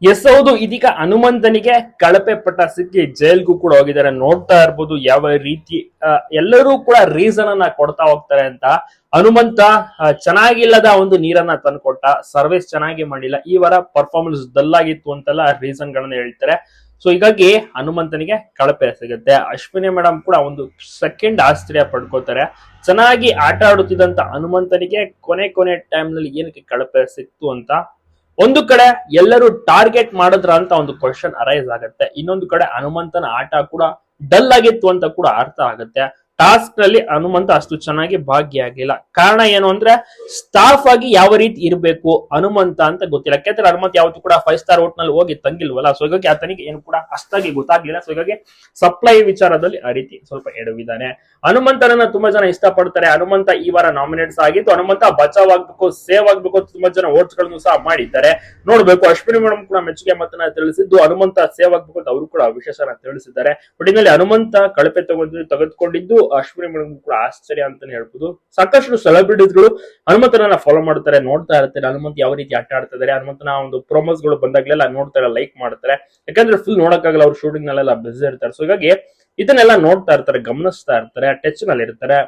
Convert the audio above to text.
S ಹೌದು, ಇದೀಗ ಹನುಮಂತನಿಗೆ ಕಳಪೆ ಪಟ್ಟ ಸಿಕ್ಕಿ ಜೈಲ್ಗೂ ಕೂಡ ಹೋಗಿದ್ದಾರೆ. ನೋಡ್ತಾ ಇರ್ಬೋದು ಯಾವ ರೀತಿ ಎಲ್ಲರೂ ಕೂಡ ರೀಸನ್ ಅನ್ನ ಕೊಡ್ತಾ ಹೋಗ್ತಾರೆ ಅಂತ. ಹನುಮಂತ ಚೆನ್ನಾಗಿಲ್ಲದ ಒಂದು ನೀರನ್ನ ತಂದ್ಕೊಟ್ಟ, ಸರ್ವಿಸ್ ಚೆನ್ನಾಗಿ ಮಾಡಿಲ್ಲ, ಈ ವಾರ ಪರ್ಫಾರ್ಮೆನ್ಸ್ ಡಲ್ ಆಗಿತ್ತು ಅಂತೆಲ್ಲ ರೀಸನ್ ಗಳನ್ನ ಹೇಳ್ತಾರೆ. ಸೊ ಹೀಗಾಗಿ ಹನುಮಂತನಿಗೆ ಕಳಪೆ ಸಿಗುತ್ತೆ. ಅಶ್ವಿನಿ ಮೇಡಮ್ ಕೂಡ ಒಂದು ಸೆಕೆಂಡ್ ಆಶ್ಚರ್ಯ ಪಡ್ಕೋತಾರೆ. ಚೆನ್ನಾಗಿ ಆಟ ಆಡುತ್ತಿದ್ದಂತ ಹನುಮಂತನಿಗೆ ಕೊನೆ ಟೈಮ್ ನಲ್ಲಿ ಏನಕ್ಕೆ ಕಳಪೆ ಸಿಕ್ತು ಅಂತ. ಒಂದು ಕಡೆ ಎಲ್ಲರೂ ಟಾರ್ಗೆಟ್ ಮಾಡಿದ್ರ ಅಂತ ಒಂದು ಕ್ವಶನ್ ಅರೈಸ್ ಆಗುತ್ತೆ, ಇನ್ನೊಂದು ಕಡೆ ಹನುಮಂತನ ಆಟ ಕೂಡ ಡಲ್ ಆಗಿತ್ತು ಅಂತ ಕೂಡ ಅರ್ಥ ಆಗುತ್ತೆ. ಟಾಸ್ಕ್ ನಲ್ಲಿ ಹನುಮಂತ ಅಷ್ಟು ಚೆನ್ನಾಗಿ ಭಾಗಿಯಾಗಿಲ್ಲ. ಕಾರಣ ಏನು ಅಂದ್ರೆ ಸ್ಟಾಫ್ ಆಗಿ ಯಾವ ರೀತಿ ಇರಬೇಕು ಹನುಮಂತ ಅಂತ ಗೊತ್ತಿಲ್ಲ. ಯಾಕಂದ್ರೆ ಹನುಮಂತ ಯಾವತ್ತೂ ಕೂಡ 5 ಸ್ಟಾರ್ ಹೋಟೆಲ್ ನಲ್ಲಿ ಹೋಗಿ ತಂಗಿಲ್ವಲ್ಲ. ಸೊ ಹೀಗಾಗಿ ಆತನಿಗೆ ಏನು ಕೂಡ ಅಷ್ಟಾಗಿ ಗೊತ್ತಾಗ್ಲಿಲ್ಲ. ಸೊ ಹೀಗಾಗಿ ಸಪ್ಲೈ ವಿಚಾರದಲ್ಲಿ ಆ ರೀತಿ ಸ್ವಲ್ಪ ಎಡವಿದ್ದಾನೆ. ಹನುಮಂತನನ್ನ ತುಂಬಾ ಜನ ಇಷ್ಟಪಡ್ತಾರೆ. ಹನುಮಂತ ಈ ವಾರ ನಾಮಿನೇಟ್ಸ್ ಆಗಿದ್ದು. ಹನುಮಂತ ಬಚಾವ್ ಆಗ್ಬೇಕು, ಸೇವ್ ಆಗ್ಬೇಕು, ತುಂಬಾ ಜನ ಓಟ್ಸ್ ಗಳನ್ನು ಸಹ ಮಾಡಿದ್ದಾರೆ. ನೋಡ್ಬೇಕು. ಅಶ್ವಿನಿ ಮೇಡಮ್ ಕೂಡ ಮೆಚ್ಚುಗೆ ಮಾತನ್ನ ತಿಳಿಸಿದ್ದು, ಹನುಮಂತ ಸೇವ್ ಆಗ್ಬೇಕು ಅಂತ ಅವರು ಕೂಡ ವಿಶೇಷನ ತಿಳಿಸಿದ್ದಾರೆ. ಬಟ್ ಇನ್ನಲ್ಲಿ ಹನುಮಂತ ಕಳಪೆ ತೆಗೆದುಕೊಂಡಿದ್ದು ಅಶ್ವಿನಿ ಮೇಡಮ್ ಕೂಡ ಆಶ್ಚರ್ಯ ಅಂತಾನೆ ಹೇಳ್ಬೋದು. ಸಾಕಷ್ಟು ಸೆಲೆಬ್ರಿಟೀಸ್ ಗಳು ಹನುಮಂತನನ್ನ ಫಾಲೋ ಮಾಡ್ತಾರೆ, ನೋಡ್ತಾ ಇರ್ತಾರೆ ಹನುಮಂತ ಯಾವ ರೀತಿ ಆಟ ಆಡ್ತಾ ಇದಾರೆ. ಹನುಮಂತನ ಒಂದು ಪ್ರೊಮೋಸ್ ಗಳು ಬಂದಾಗ್ಲೆಲ್ಲ ನೋಡ್ತಾರೆ, ಲೈಕ್ ಮಾಡ್ತಾರೆ. ಯಾಕಂದ್ರೆ ಫುಲ್ ನೋಡಕ್ಕಾಗಲ್ಲ, ಅವ್ರು ಶೂಟಿಂಗ್ ನಲ್ಲೆಲ್ಲ ಬಿಸಿ ಇರ್ತಾರೆ. ಸೊ ಹೀಗಾಗಿ ಇದನ್ನೆಲ್ಲ ನೋಡ್ತಾ ಇರ್ತಾರೆ, ಗಮನಿಸ್ತಾ ಇರ್ತಾರೆ, ಟಚ್ ನಲ್ಲಿ ಇರ್ತಾರೆ.